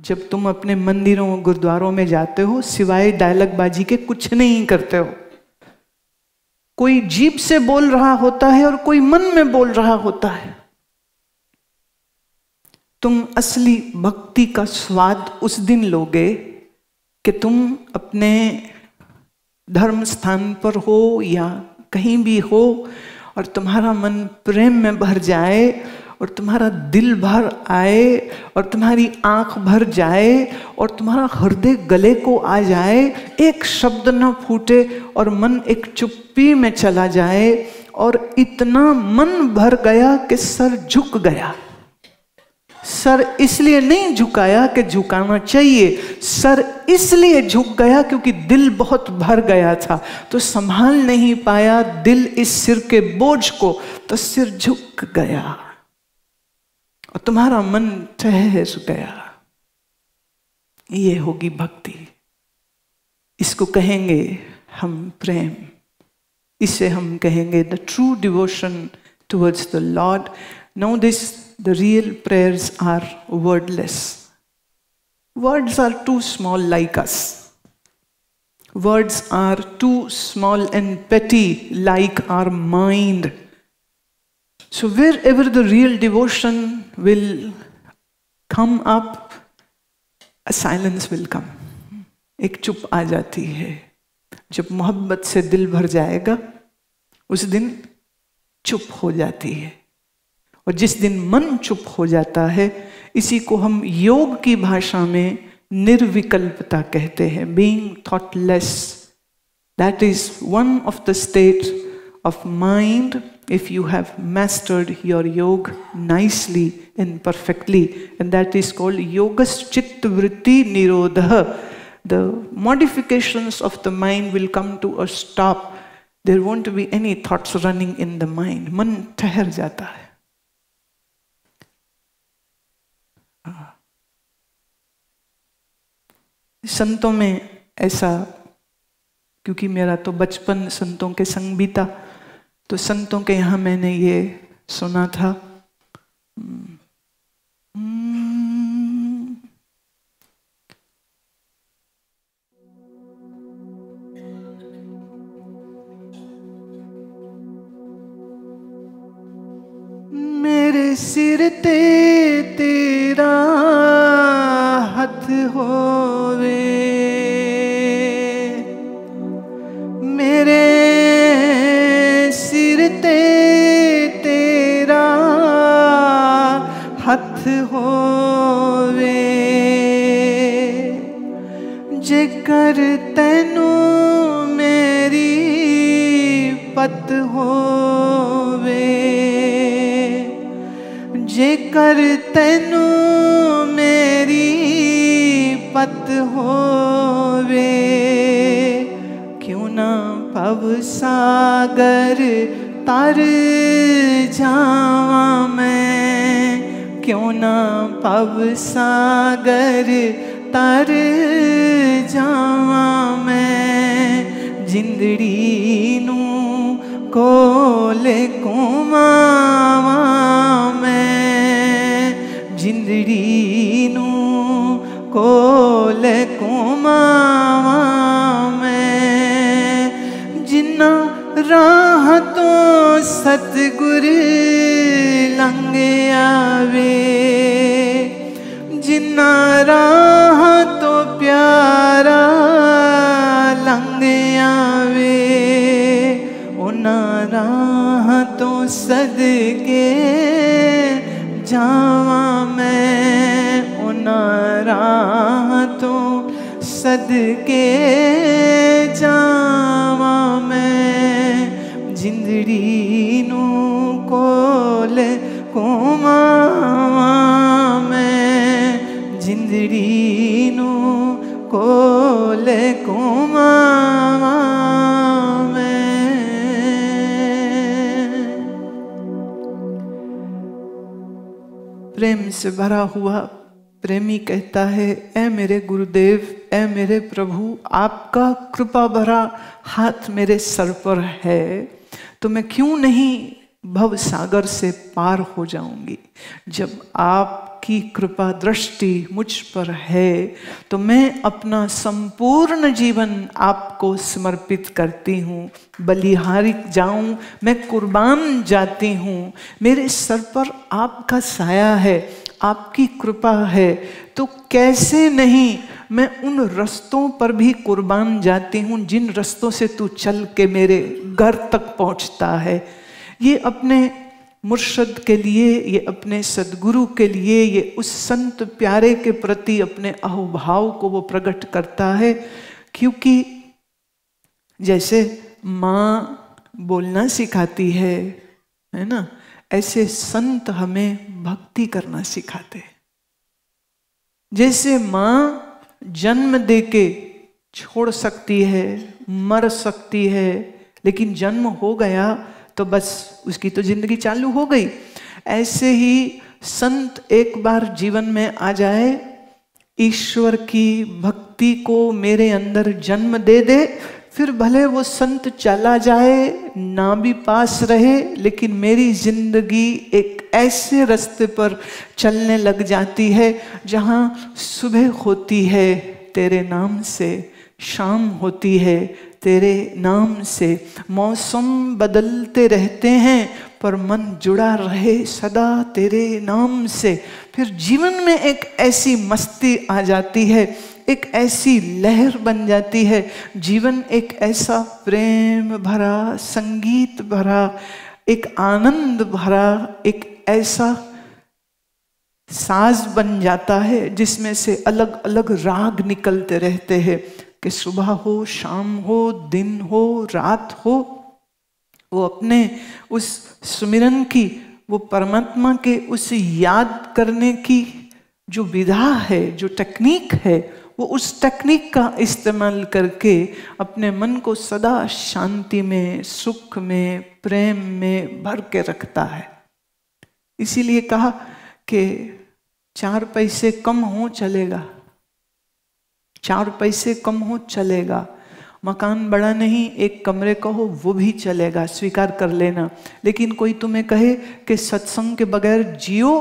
जब तुम अपने मंदिरों गुरुद्वारों में जाते हो, सिवाय डायलॉग बाजी के कुछ नहीं करते हो। कोई जीभ से बोल रहा होता है और कोई मन में बोल रहा होता है। तुम असली भक्ति का स्वाद उस दिन लोगे कि तुम अपने धर्म स्थान पर हो या कहीं भी हो और तुम्हारा मन प्रेम में भर जाए और तुम्हारा दिल भर आए और तुम्हारी आंख भर जाए और तुम्हारा हृदय गले को आ जाए, एक शब्द न फूटे और मन एक चुप्पी में चला जाए और इतना मन भर गया कि सर झुक गया। सर इसलिए नहीं झुकाया कि झुकाना चाहिए, सर इसलिए झुक गया क्योंकि दिल बहुत भर गया था, तो संभाल नहीं पाया दिल इस सिर के बोझ को, तो सिर झुक गया और तुम्हारा मन ठहर गया। ये होगी भक्ति, इसको कहेंगे हम प्रेम, इसे हम कहेंगे the true devotion towards the Lord. Now the real prayers are wordless. Words are too small like us. Words are too small and petty like our mind. So wherever the real devotion will come up, a silence will come. एक चुप आ जाती है। जब मोहब्बत से दिल भर जाएगा उस दिन चुप हो जाती है। और जिस दिन मन चुप हो जाता है, इसी को हम योग की भाषा में निर्विकल्पता कहते हैं, being thoughtless. That is one of the state of mind if you have mastered your yoga nicely and perfectly, and that is called yogas chitta vritti nirodha. The modifications of the mind will come to a stop. There won't be any thoughts running in the mind. मन ठहर जाता है। संतों में ऐसा, क्योंकि मेरा तो बचपन संतों के संग बीता, तो संतों के यहाँ मैंने ये सुना था, मेरे सिर ते तेरा हाथ होवे, मेरे सिर ते तेरा हाथ होवे, जेकर तैनू मेरी पत होवे, जेकर तैनू मेरी पत होवे, क्यों ना भव सागर तर जावा मैं, क्यों ना भव सागर तर जावा मैं, जिंदड़ी नू कोले घुमावा मैं, जिंदड़ी नू कोले घुमावा मैं, जिन्ना राह तो सतगुर लंघ आवे, जिन्ना राह तो प्यारा लंघ आवे, उन्ना राह तो सदके जावा मैं, उन्ना राह तो सदके जावा मैं, जिंदड़ी नू कोल घुमावा मैं, जिंदड़ी नू कोल घुमावा मैं। प्रेम से भरा हुआ प्रेमी कहता है, ऐ मेरे गुरुदेव, ऐ मेरे प्रभु, आपका कृपा भरा हाथ मेरे सर पर है, तो मैं क्यों नहीं भव सागर से पार हो जाऊंगी। जब आपकी आपकी कृपा दृष्टि मुझ पर है तो मैं अपना संपूर्ण जीवन आपको समर्पित करती हूँ। बलिहारी जाऊं, मैं कुर्बान जाती हूँ। मेरे सर पर आपका साया है, आपकी कृपा है, तो कैसे नहीं मैं उन रस्तों पर भी कुर्बान जाती हूँ जिन रस्तों से तू चल के मेरे घर तक पहुँचता है। ये अपने मुर्शद के लिए, ये अपने सदगुरु के लिए, ये उस संत प्यारे के प्रति अपने अहोभाव को वो प्रकट करता है। क्योंकि जैसे माँ बोलना सिखाती है ना, ऐसे संत हमें भक्ति करना सिखाते हैं। जैसे माँ जन्म देके छोड़ सकती है, मर सकती है, लेकिन जन्म हो गया तो बस उसकी तो जिंदगी चालू हो गई। ऐसे ही संत एक बार जीवन में आ जाए, ईश्वर की भक्ति को मेरे अंदर जन्म दे दे, फिर भले वो संत चला जाए, ना भी पास रहे, लेकिन मेरी जिंदगी एक ऐसे रास्ते पर चलने लग जाती है जहाँ सुबह होती है तेरे नाम से, शाम होती है तेरे नाम से, मौसम बदलते रहते हैं पर मन जुड़ा रहे सदा तेरे नाम से। फिर जीवन में एक ऐसी मस्ती आ जाती है, एक ऐसी लहर बन जाती है, जीवन एक ऐसा प्रेम भरा, संगीत भरा, एक आनंद भरा, एक ऐसा साज बन जाता है जिसमें से अलग अलग राग निकलते रहते हैं कि सुबह हो, शाम हो, दिन हो, रात हो, वो अपने उस सुमिरन की, वो परमात्मा के उस याद करने की जो विधा है, जो टेक्निक है, वो उस टेक्निक का इस्तेमाल करके अपने मन को सदा शांति में, सुख में, प्रेम में भर के रखता है। इसीलिए कहा कि 4 पैसे कम हो चलेगा, 4 पैसे कम हो चलेगा, मकान बड़ा नहीं, 1 कमरे का हो वो भी चलेगा, स्वीकार कर लेना। लेकिन कोई तुम्हें कहे कि सत्संग के बगैर जियो,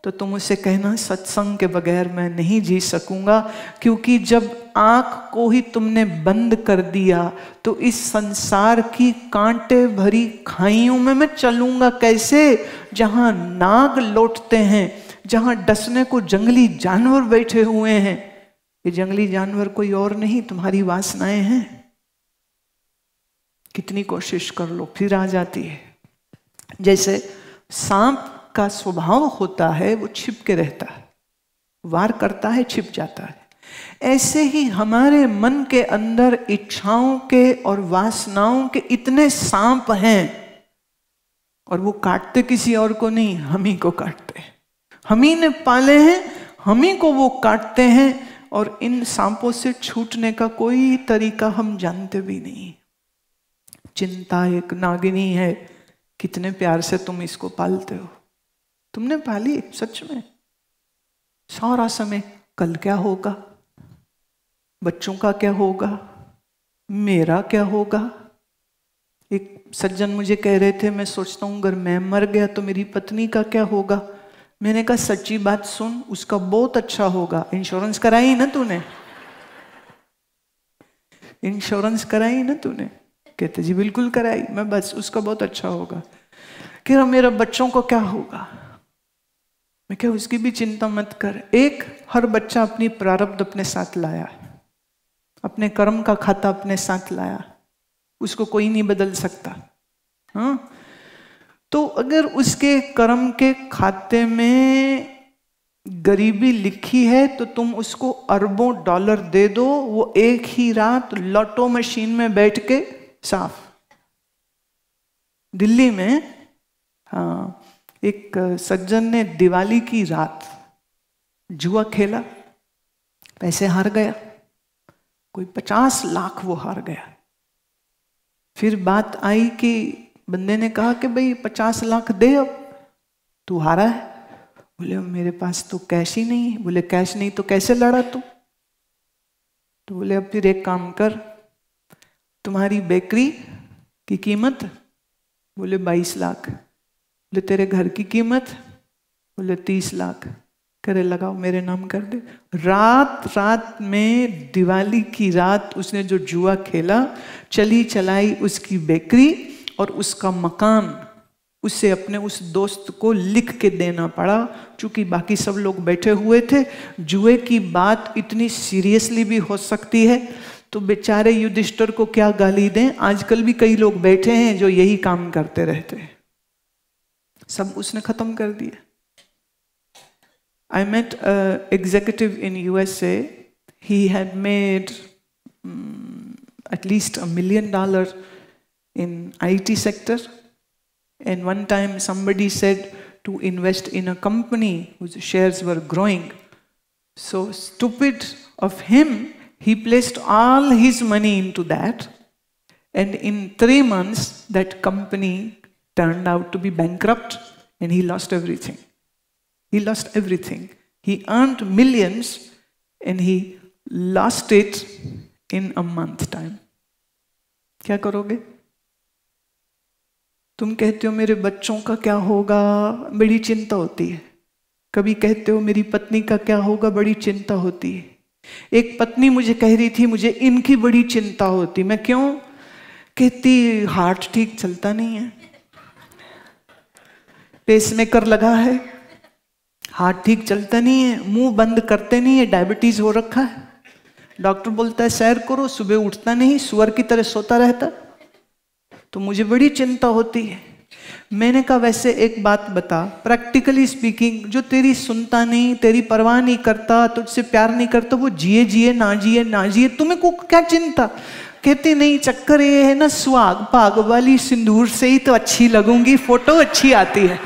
तो तुम उसे कहना सत्संग के बगैर मैं नहीं जी सकूंगा, क्योंकि जब आंख को ही तुमने बंद कर दिया तो इस संसार की कांटे भरी खाइयों में मैं चलूंगा कैसे, जहां नाग लौटते हैं, जहां डसने को जंगली जानवर बैठे हुए हैं। ये जंगली जानवर कोई और नहीं, तुम्हारी वासनाएं हैं। कितनी कोशिश कर लो फिर आ जाती है। जैसे सांप का स्वभाव होता है वो छिप के रहता है, वार करता है, छिप जाता है। ऐसे ही हमारे मन के अंदर इच्छाओं के और वासनाओं के इतने सांप हैं, और वो काटते किसी और को नहीं, हम ही को काटते हैं। हम ही ने पाले हैं, हम ही को वो काटते हैं, और इन सांपों से छूटने का कोई तरीका हम जानते भी नहीं। चिंता एक नागिनी है, कितने प्यार से तुम इसको पालते हो। तुमने पाली सच में, सारा समय कल क्या होगा, बच्चों का क्या होगा, मेरा क्या होगा। एक सज्जन मुझे कह रहे थे, मैं सोचता हूं अगर मैं मर गया तो मेरी पत्नी का क्या होगा। मैंने कहा सच्ची बात सुन, उसका बहुत अच्छा होगा। इंश्योरेंस कराई ना तूने, इंश्योरेंस कराई ना तूने। कहते जी बिल्कुल कराई मैं, बस उसका बहुत अच्छा होगा। कह रहा मेरा बच्चों को क्या होगा। मैं क्या, उसकी भी चिंता मत कर। एक हर बच्चा अपनी प्रारब्ध अपने साथ लाया, अपने कर्म का खाता अपने साथ लाया, उसको कोई नहीं बदल सकता। हाँ, तो अगर उसके कर्म के खाते में गरीबी लिखी है तो तुम उसको अरबों डॉलर दे दो, वो एक ही रात लॉटो मशीन में बैठ के साफ। दिल्ली में हाँ, एक सज्जन ने दिवाली की रात जुआ खेला, पैसे हार गया, कोई 50 लाख वो हार गया। फिर बात आई कि बंदे ने कहा कि भाई 50 लाख दे, अब तू हारा है। बोले मेरे पास तो कैश ही नहीं है। बोले कैश नहीं तो कैसे लड़ा तू। तो बोले अब फिर एक काम कर, तुम्हारी बेकरी की कीमत, बोले 22 लाख। बोले तेरे घर की कीमत, बोले 30 लाख। करे लगाओ मेरे नाम कर दे। रात रात में, दिवाली की रात उसने जो जुआ खेला, चली चलाई उसकी बेकरी और उसका मकान उसे अपने उस दोस्त को लिख के देना पड़ा, क्योंकि बाकी सब लोग बैठे हुए थे। जुए की बात इतनी सीरियसली भी हो सकती है, तो बेचारे युधिष्ठिर को क्या गाली दें। आजकल भी कई लोग बैठे हैं जो यही काम करते रहते हैं। सब उसने खत्म कर दिया। I met an executive in USA. He had made at least $1 million in IT sector. And one time somebody said to invest in a company whose shares were growing. So stupid of him, he placed all his money into that. And in 3 months, that company turned out to be bankrupt and he lost everything. He lost everything. He earned millions and he lost it in a month time. क्या करोगे? तुम कहते हो मेरे बच्चों का क्या होगा, बड़ी चिंता होती है। कभी कहते हो मेरी पत्नी का क्या होगा, बड़ी चिंता होती है। एक पत्नी मुझे कह रही थी मुझे इनकी बड़ी चिंता होती। मैं क्यों? कहती हार्ट ठीक चलता नहीं है, पेसमेकर लगा है, हार्ट ठीक चलता नहीं है, मुंह बंद करते नहीं है, डायबिटीज हो रखा है। डॉक्टर बोलता है सैर करो, सुबह उठता नहीं, सुअर की तरह सोता रहता। तो मुझे बड़ी चिंता होती है। मैंने कहा वैसे एक बात बता, प्रैक्टिकली स्पीकिंग, जो तेरी सुनता नहीं, तेरी परवाह नहीं करता, तुझसे प्यार नहीं करता, वो जिए जिए ना जिए ना जिए, तुम्हें को क्या चिंता? कहते नहीं, चक्कर ये है ना, सुहाग पाग वाली सिंदूर से ही तो अच्छी लगूंगी, फोटो अच्छी आती है।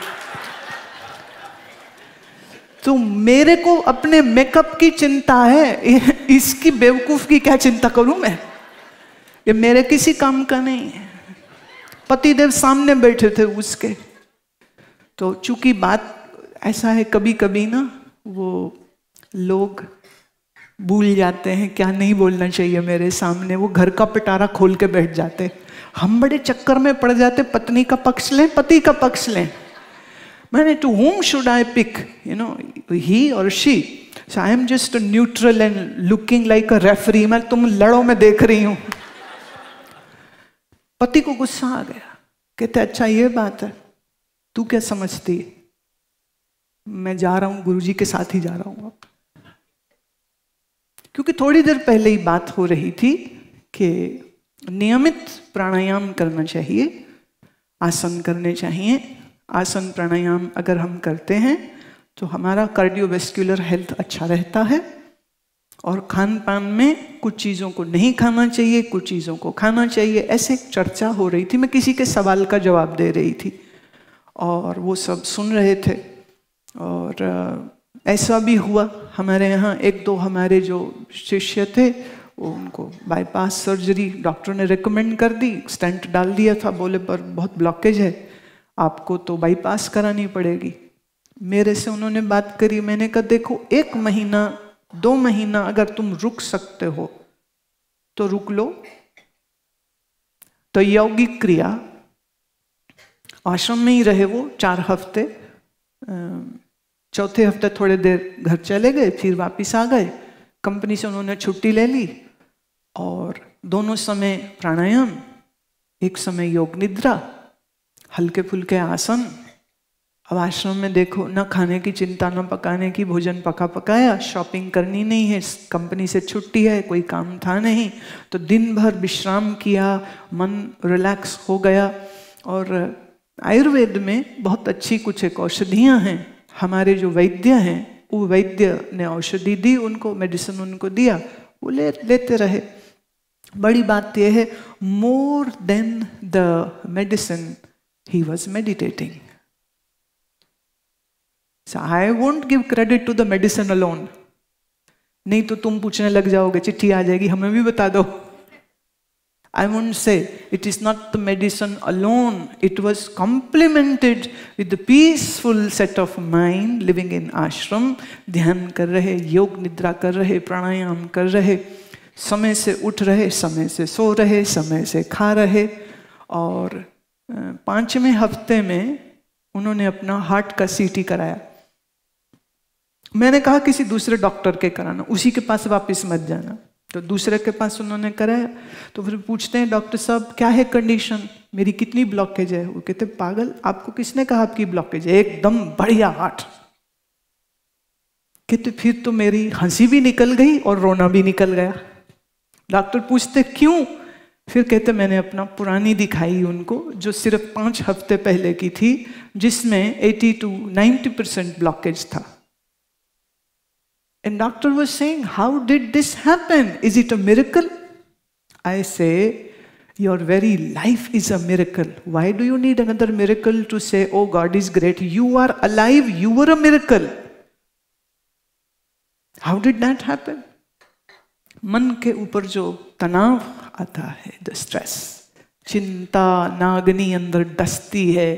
तो मेरे को अपने मेकअप की चिंता है, इसकी बेवकूफ की क्या चिंता करूं मैं? ये मेरे किसी काम का नहीं है। पतिदेव सामने बैठे थे उसके। तो चूंकि बात ऐसा है, कभी कभी ना वो लोग भूल जाते हैं क्या नहीं बोलना चाहिए मेरे सामने, वो घर का पिटारा खोल के बैठ जाते। हम बड़े चक्कर में पड़ जाते, पत्नी का पक्ष लें, पति का पक्ष लें। मैंने to whom should I pick, he or she? So I am just a neutral and looking like a referee. मैं तुम लड़ो मैं देख रही हूं। पति को गुस्सा आ गया, कहते अच्छा ये बात है, तू क्या समझती है? मैं जा रहा हूं, गुरुजी के साथ ही जा रहा हूं। क्योंकि थोड़ी देर पहले ही बात हो रही थी कि नियमित प्राणायाम करना चाहिए, आसन करने चाहिए। आसन प्राणायाम अगर हम करते हैं तो हमारा कार्डियोवैस्कुलर हेल्थ अच्छा रहता है। और खान पान में कुछ चीज़ों को नहीं खाना चाहिए, कुछ चीज़ों को खाना चाहिए, ऐसे चर्चा हो रही थी। मैं किसी के सवाल का जवाब दे रही थी और वो सब सुन रहे थे। और ऐसा भी हुआ, हमारे यहाँ 1-2 हमारे जो शिष्य थे, उनको बाईपास सर्जरी डॉक्टर ने रेकमेंड कर दी, स्टेंट डाल दिया था। बोले पर बहुत ब्लॉकेज है, आपको तो बाईपास करानी पड़ेगी। मेरे से उन्होंने बात करी, मैंने कहा देखो 1 महीना 2 महीना अगर तुम रुक सकते हो तो रुक लो। तो यौगिक क्रिया, आश्रम में ही रहे वो 4 हफ्ते। 4थे हफ्ते थोड़े देर घर चले गए, फिर वापस आ गए। कंपनी से उन्होंने छुट्टी ले ली और दोनों समय प्राणायाम, एक समय योग निद्रा, हल्के फुल्के आसन। अब आश्रम में देखो, ना खाने की चिंता, ना पकाने की, भोजन पका पकाया, शॉपिंग करनी नहीं है, कंपनी से छुट्टी है, कोई काम था नहीं, तो दिन भर विश्राम किया, मन रिलैक्स हो गया। और आयुर्वेद में बहुत अच्छी कुछ एक औषधियाँ हैं। हमारे जो वैद्य हैं, वो वैद्य ने औषधि दी उनको, मेडिसिन उनको दिया, वो लेते रहे। बड़ी बात यह है, more than the medicine he was meditating. So I won't give credit to the medicine alone. नहीं तो तुम पूछने लग जाओगे, चिट्ठी आ जाएगी, हमें भी बता दो। I won't say it is not the medicine alone. It was complemented with the peaceful set of mind living in ashram. ध्यान कर रहे, योग निद्रा कर रहे, प्राणायाम कर रहे, समय से उठ रहे, समय से सो रहे, समय से खा रहे। और 5वें हफ्ते में उन्होंने अपना हार्ट का सीटी कराया। मैंने कहा किसी दूसरे डॉक्टर के कराना, उसी के पास वापस मत जाना। तो दूसरे के पास उन्होंने कराया। तो फिर पूछते हैं डॉक्टर साहब क्या है कंडीशन, मेरी कितनी ब्लॉकेज है? वो कहते पागल, आपको किसने कहा आपकी ब्लॉकेज है? एकदम बढ़िया हार्ट। कहते फिर तो मेरी हंसी भी निकल गई और रोना भी निकल गया। डॉक्टर पूछते क्यों? फिर कहते मैंने अपना पुरानी दिखाई उनको, जो सिर्फ 5 हफ्ते पहले की थी, जिसमें 80 to 90% ब्लॉकेज था। And doctor was saying, how did this happen? Is it a miracle? I say, your very life is a miracle. Why do you need another miracle to say, oh God is great? You are alive, you were a miracle. How did that happen? मन के ऊपर जो तनाव आता है, the stress, चिंता नागनी अंदर डसती है।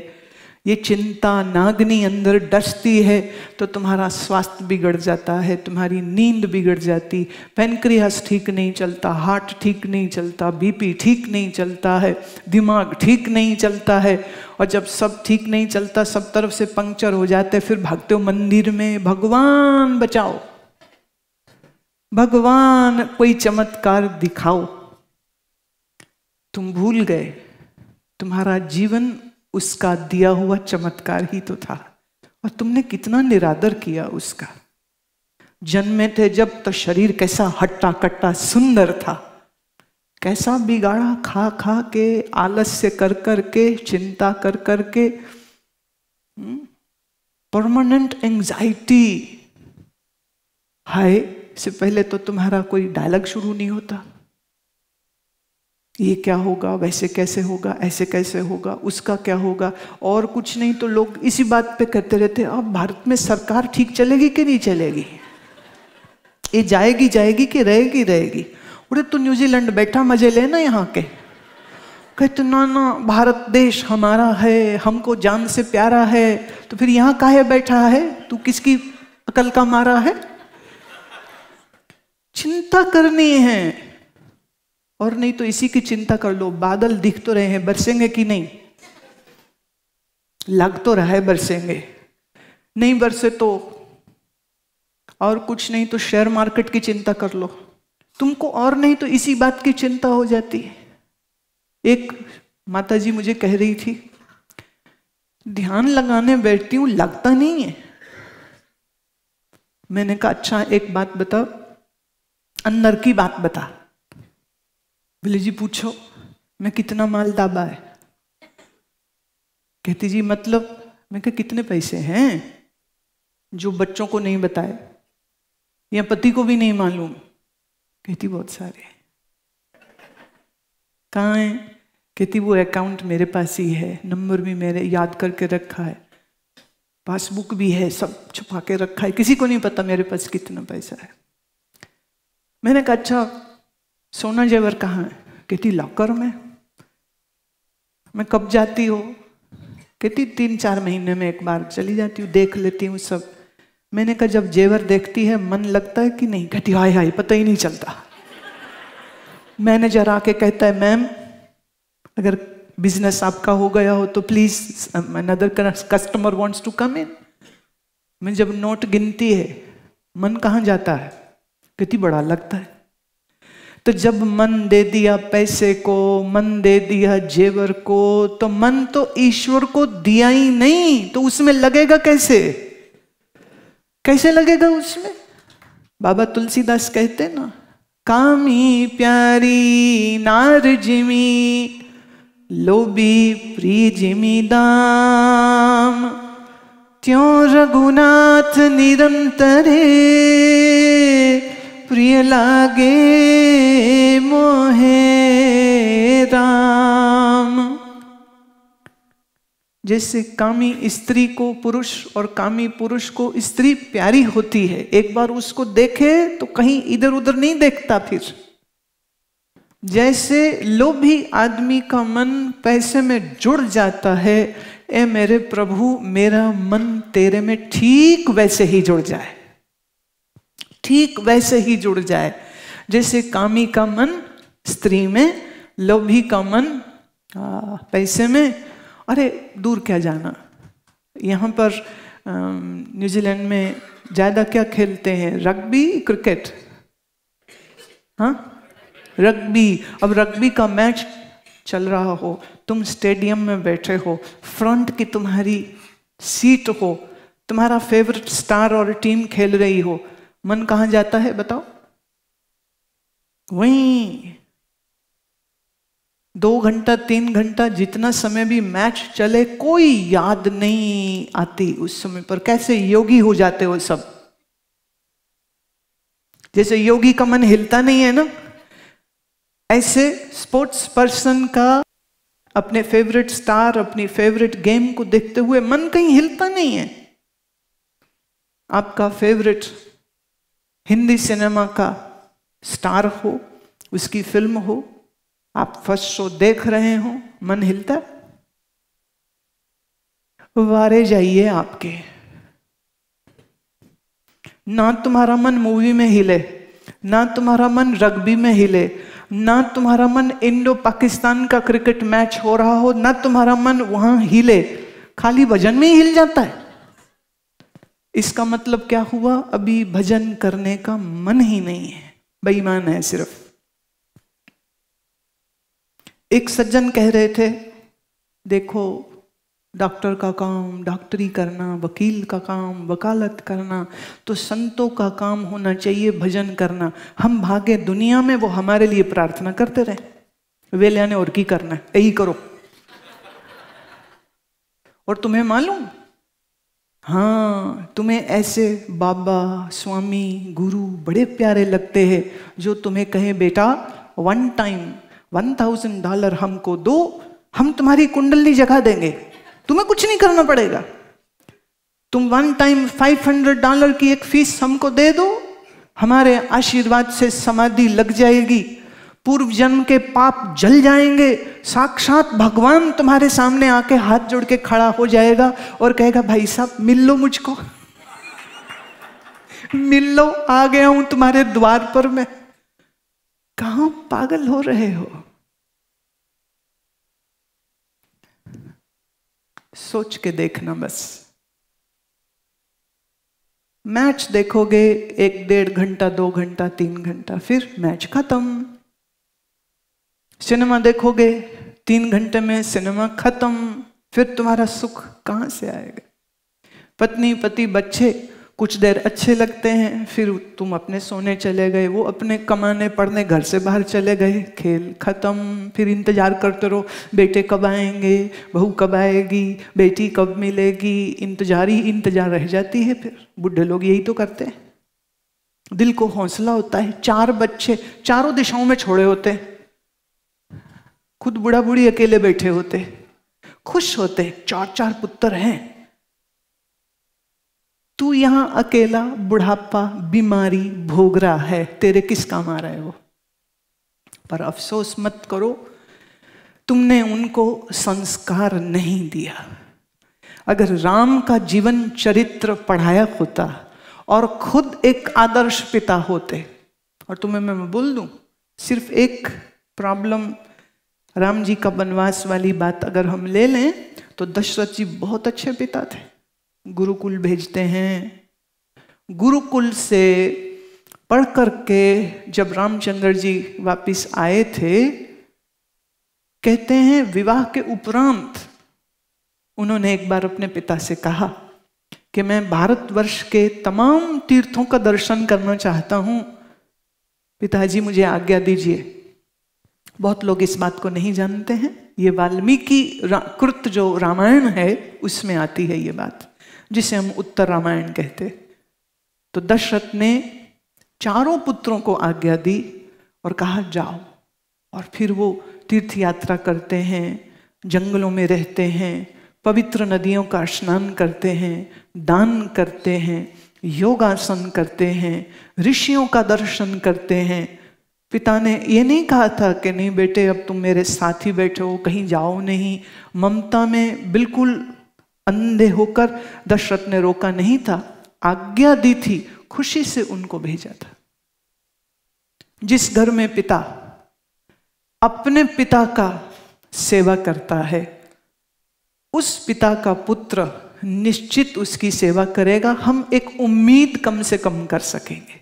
ये चिंता नागनी अंदर डसती है तो तुम्हारा स्वास्थ्य बिगड़ जाता है, तुम्हारी नींद बिगड़ जाती, पैनक्रियास ठीक नहीं चलता, हार्ट ठीक नहीं चलता, बीपी ठीक नहीं चलता है, दिमाग ठीक नहीं चलता है। और जब सब ठीक नहीं चलता, सब तरफ से पंक्चर हो जाते, फिर भागते हो मंदिर में, भगवान बचाओ, भगवान कोई चमत्कार दिखाओ। तुम भूल गए तुम्हारा जीवन उसका दिया हुआ चमत्कार ही तो था, और तुमने कितना निरादर किया उसका। जन्मे थे जब तो शरीर कैसा हट्टा कट्टा सुंदर था, कैसा बिगाड़ा खा खा के, आलस्य कर कर के, चिंता कर कर के, परमानेंट एंजाइटी। हाय से पहले तो तुम्हारा कोई डायलॉग शुरू नहीं होता, ये क्या होगा, वैसे कैसे होगा, ऐसे कैसे होगा, उसका क्या होगा, और कुछ नहीं तो लोग इसी बात पे करते रहते, अब भारत में सरकार ठीक चलेगी कि नहीं चलेगी, ये जाएगी जाएगी कि रहेगी रहेगी। अरे तू न्यूजीलैंड बैठा मजे लेना यहाँ के। कहते ना ना, भारत देश हमारा है, हमको जान से प्यारा है, तो फिर यहाँ काहे बैठा है, तू किसकी अकल का मारा है? चिंता करनी है, और नहीं तो इसी की चिंता कर लो। बादल दिख तो रहे हैं, बरसेंगे कि नहीं? लग तो रहा है बरसेंगे, नहीं बरसे तो और कुछ नहीं तो शेयर मार्केट की चिंता कर लो तुमको, और नहीं तो इसी बात की चिंता हो जाती है। एक माताजी मुझे कह रही थी, ध्यान लगाने बैठती हूं लगता नहीं है। मैंने कहा अच्छा एक बात बता, अंदर की बात बता। बोले जी पूछो। मैं कितना माल दाबा है? कहती जी मतलब? मैं कहा कितने पैसे हैं जो बच्चों को नहीं बताए या पति को भी नहीं मालूम? कहती बहुत सारे। कहाँ है? कहती वो अकाउंट मेरे पास ही है, नंबर भी मेरे याद करके रखा है, पासबुक भी है, सब छुपा के रखा है, किसी को नहीं पता मेरे पास कितना पैसा है। मैंने कहा अच्छा सोना जेवर कहाँ है? कहती लॉकर में। मैं कब जाती हो? कहती 3-4 महीने में एक बार चली जाती हूँ, देख लेती हूँ सब। मैंने कहा जब जेवर देखती है मन लगता है कि नहीं? कहती हाय हाय पता ही नहीं चलता। मैनेजर आके कहता है मैम अगर बिजनेस आपका हो गया हो तो please another customer wants to come in. मैं जब नोट गिनती है मन कहाँ जाता है? कहती बड़ा लगता है। तो जब मन दे दिया पैसे को, मन दे दिया जेवर को, तो मन तो ईश्वर को दिया ही नहीं, तो उसमें लगेगा कैसे? कैसे लगेगा उसमें? बाबा तुलसीदास कहते ना, कामी प्यारी नार जिमी, लोभी प्री जिमी दाम, त्यों रघुनाथ निरंतरे, प्रिय लागे मोहे राम। जैसे कामी स्त्री को पुरुष और कामी पुरुष को स्त्री प्यारी होती है, एक बार उसको देखे तो कहीं इधर उधर नहीं देखता फिर। जैसे लोभी आदमी का मन पैसे में जुड़ जाता है, ए मेरे प्रभु मेरा मन तेरे में ठीक वैसे ही जुड़ जाए, ठीक वैसे ही जुड़ जाए जैसे कामी का मन स्त्री में, लोभी का मन पैसे में। अरे दूर क्या जाना, यहाँ पर न्यूजीलैंड में ज्यादा क्या खेलते हैं, रग्बी क्रिकेट? हाँ, रग्बी। अब रग्बी का मैच चल रहा हो, तुम स्टेडियम में बैठे हो, फ्रंट की तुम्हारी सीट हो, तुम्हारा फेवरेट स्टार और टीम खेल रही हो, मन कहाँ जाता है बताओ? वहीं 2 घंटा 3 घंटा जितना समय भी मैच चले, कोई याद नहीं आती उस समय पर। कैसे योगी हो जाते हो सब, जैसे योगी का मन हिलता नहीं है ना, ऐसे स्पोर्ट्स पर्सन का अपने फेवरेट स्टार, अपनी फेवरेट गेम को देखते हुए मन कहीं हिलता नहीं है। आपका फेवरेट हिंदी सिनेमा का स्टार हो, उसकी फिल्म हो, आप फर्स्ट शो देख रहे हो, मन हिलता? वारे जाइए आपके, ना तुम्हारा मन मूवी में हिले, ना तुम्हारा मन रग्बी में हिले, ना तुम्हारा मन इंडो पाकिस्तान का क्रिकेट मैच हो रहा हो, ना तुम्हारा मन वहां हिले, खाली भजन में ही हिल जाता है। इसका मतलब क्या हुआ? अभी भजन करने का मन ही नहीं है, बेईमान है सिर्फ। एक सज्जन कह रहे थे, देखो डॉक्टर का काम डॉक्टरी करना, वकील का काम वकालत करना, तो संतों का काम होना चाहिए भजन करना। हम भागे दुनिया में, वो हमारे लिए प्रार्थना करते रहे, वेल्या ने और की करना है, यही करो। और तुम्हें मालूम, हाँ, तुम्हें ऐसे बाबा स्वामी गुरु बड़े प्यारे लगते हैं जो तुम्हें कहे बेटा वन टाइम $1000 हमको दो, हम तुम्हारी कुंडली जगा देंगे, तुम्हें कुछ नहीं करना पड़ेगा। तुम वन टाइम $500 की एक फीस हमको दे दो, हमारे आशीर्वाद से समाधि लग जाएगी, पूर्व जन्म के पाप जल जाएंगे, साक्षात भगवान तुम्हारे सामने आके हाथ जोड़ के खड़ा हो जाएगा और कहेगा भाई साहब मिल लो मुझको, मिल लो, आ गया हूं तुम्हारे द्वार पर मैं। कहां पागल हो रहे हो? सोच के देखना बस। मैच देखोगे 1-1.5 घंटा 2 घंटा 3 घंटा, फिर मैच खत्म। सिनेमा देखोगे 3 घंटे में सिनेमा खत्म, फिर तुम्हारा सुख कहां से आएगा? पत्नी पति बच्चे कुछ देर अच्छे लगते हैं, फिर तुम अपने सोने चले गए, वो अपने कमाने पढ़ने घर से बाहर चले गए, खेल खत्म। फिर इंतजार करते रहो, बेटे कब आएंगे, बहू कब आएगी, बेटी कब मिलेगी, इंतजार ही इंतजार रह जाती है। फिर बुढ़े लोग यही तो करते हैं। दिल को हौसला होता है, 4 बच्चे चारों दिशाओं में छोड़े होते, खुद बूढ़ा बूढ़ी अकेले बैठे होते, खुश होते 4 पुत्र हैं, तू यहां अकेला बुढ़ापा बीमारी भोग रहा है, तेरे किस काम आ रहा है वो? पर अफसोस मत करो, तुमने उनको संस्कार नहीं दिया। अगर राम का जीवन चरित्र पढ़ाया होता और खुद एक आदर्श पिता होते, और तुम्हें मैं बोल दूं, सिर्फ एक प्रॉब्लम, राम जी का वनवास वाली बात अगर हम ले लें तो दशरथ जी बहुत अच्छे पिता थे। गुरुकुल भेजते हैं, गुरुकुल से पढ़ करके जब रामचंद्र जी वापिस आए थे, कहते हैं विवाह के उपरांत उन्होंने एक बार अपने पिता से कहा कि मैं भारतवर्ष के तमाम तीर्थों का दर्शन करना चाहता हूं, पिताजी मुझे आज्ञा दीजिए। बहुत लोग इस बात को नहीं जानते हैं, ये वाल्मीकि कृत जो रामायण है उसमें आती है ये बात, जिसे हम उत्तर रामायण कहते। तो दशरथ ने 4 पुत्रों को आज्ञा दी और कहा जाओ, और फिर वो तीर्थ यात्रा करते हैं, जंगलों में रहते हैं, पवित्र नदियों का स्नान करते हैं, दान करते हैं, योगासन करते हैं, ऋषियों का दर्शन करते हैं। पिता ने ये नहीं कहा था कि नहीं बेटे अब तुम मेरे साथ ही बैठो, कहीं जाओ नहीं। ममता में बिल्कुल अंधे होकर दशरथ ने रोका नहीं था, आज्ञा दी थी, खुशी से उनको भेजा था। जिस घर में पिता अपने पिता का सेवा करता है, उस पिता का पुत्र निश्चित उसकी सेवा करेगा, हम एक उम्मीद कम से कम कर सकेंगे।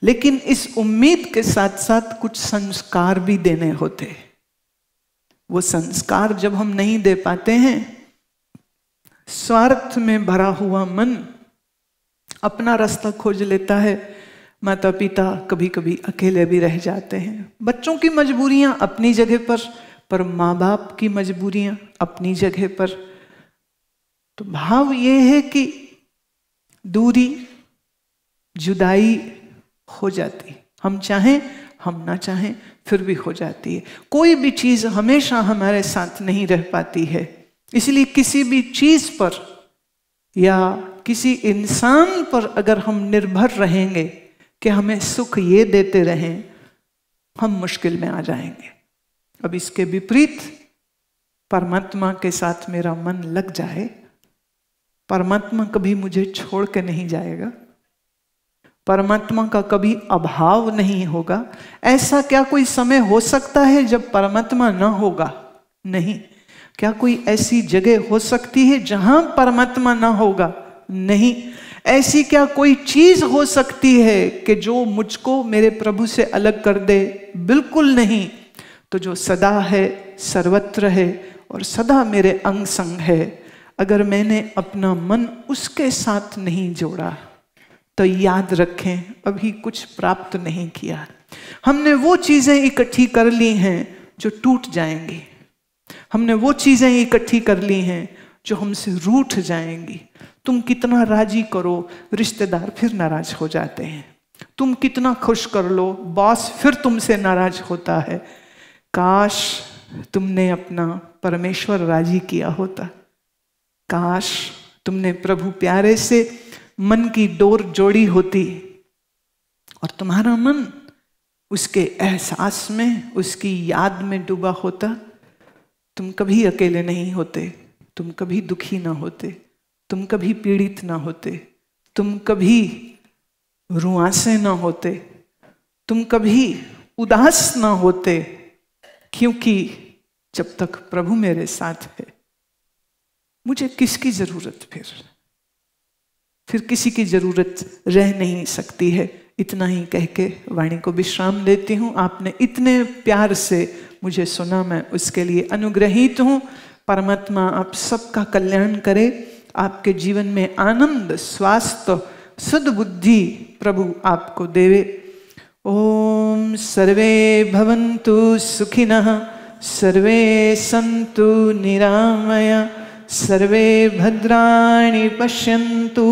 लेकिन इस उम्मीद के साथ साथ कुछ संस्कार भी देने होते हैं। वो संस्कार जब हम नहीं दे पाते हैं, स्वार्थ में भरा हुआ मन अपना रास्ता खोज लेता है। माता पिता कभी कभी अकेले भी रह जाते हैं। बच्चों की मजबूरियां अपनी जगह पर माँ बाप की मजबूरियां अपनी जगह पर। तो भाव ये है कि दूरी, जुदाई हो जाती, हम चाहें हम ना चाहें फिर भी हो जाती है। कोई भी चीज हमेशा हमारे साथ नहीं रह पाती है, इसलिए किसी भी चीज पर या किसी इंसान पर अगर हम निर्भर रहेंगे कि हमें सुख ये देते रहें, हम मुश्किल में आ जाएंगे। अब इसके विपरीत परमात्मा के साथ मेरा मन लग जाए, परमात्मा कभी मुझे छोड़ के नहीं जाएगा, परमात्मा का कभी अभाव नहीं होगा। ऐसा क्या कोई समय हो सकता है जब परमात्मा ना होगा? नहीं। क्या कोई ऐसी जगह हो सकती है जहां परमात्मा ना होगा? नहीं। ऐसी क्या कोई चीज हो सकती है कि जो मुझको मेरे प्रभु से अलग कर दे? बिल्कुल नहीं। तो जो सदा है, सर्वत्र है और सदा मेरे अंग संग है, अगर मैंने अपना मन उसके साथ नहीं जोड़ा तो याद रखें अभी कुछ प्राप्त नहीं किया। हमने वो चीजें इकट्ठी कर ली हैं जो टूट जाएंगी, हमने वो चीजें इकट्ठी कर ली हैं जो हमसे रूठ जाएंगी। तुम कितना राजी करो, रिश्तेदार फिर नाराज हो जाते हैं। तुम कितना खुश कर लो, बॉस फिर तुमसे नाराज होता है। काश तुमने अपना परमेश्वर राजी किया होता, काश तुमने प्रभु प्यारे से मन की डोर जोड़ी होती और तुम्हारा मन उसके एहसास में, उसकी याद में डूबा होता। तुम कभी अकेले नहीं होते, तुम कभी दुखी ना होते, तुम कभी पीड़ित ना होते, तुम कभी रुआंसे ना होते, तुम कभी उदास ना होते, क्योंकि जब तक प्रभु मेरे साथ है मुझे किसकी जरूरत? फिर किसी की जरूरत रह नहीं सकती है। इतना ही कह के वाणी को विश्राम देती हूँ। आपने इतने प्यार से मुझे सुना, मैं उसके लिए अनुग्रहित हूँ। परमात्मा आप सबका कल्याण करे, आपके जीवन में आनंद, स्वास्थ्य, शुद्ध बुद्धि प्रभु आपको देवे। ओम सर्वे भवन्तु सुखिनः, सर्वे सन्तु निरामया, सर्वे भद्राणि पश्यन्तु,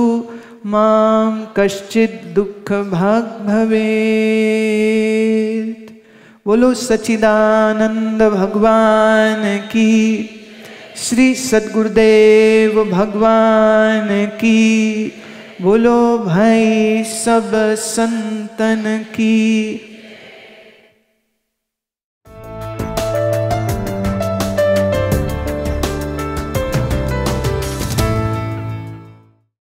मां कश्चित् दुःख भाग् भवेत्। बोलो सच्चिदानंद भगवान की, श्री सद्गुरुदेव भगवान की, बोलो भाई सब संतन की।